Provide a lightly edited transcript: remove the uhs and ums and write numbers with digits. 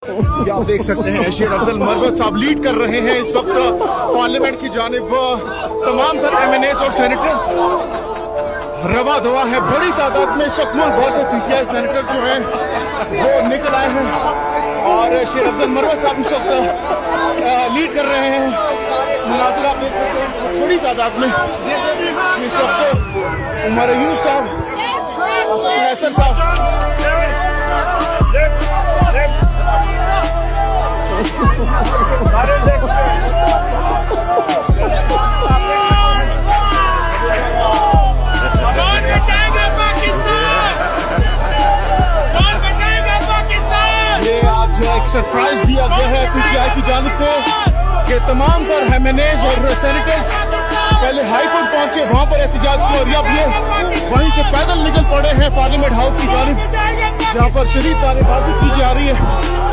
ये आप देख सकते हैं शेर अफजल मरवत साहब लीड कर रहे हैं इस वक्त पार्लियामेंट की जानिब। तमाम तर MNAs और सेनेटर्स रवा दवा है, बड़ी तादाद में इस वक्त मुल्क भर से PTI सेनेटर जो है वो निकल आए हैं और शेर अफजल मरवत साहब इस वक्त लीड कर रहे हैं। मुनासिर आप देख सकते हैं बड़ी तादाद में इस वक्त उमर अयूब साहब, कैसर साहब, एक सरप्राइज दिया गया है PTI की जानिब से कि तमाम पर MNAs और सेनेटर्स पहले हाई कोर्ट पहुंचे, वहां पर एहतजाज किया और अब ये वहीं से पैदल निकल पड़े हैं पार्लियामेंट हाउस की जानिब, जहां पर शदीद नारेबाजी की जा रही है।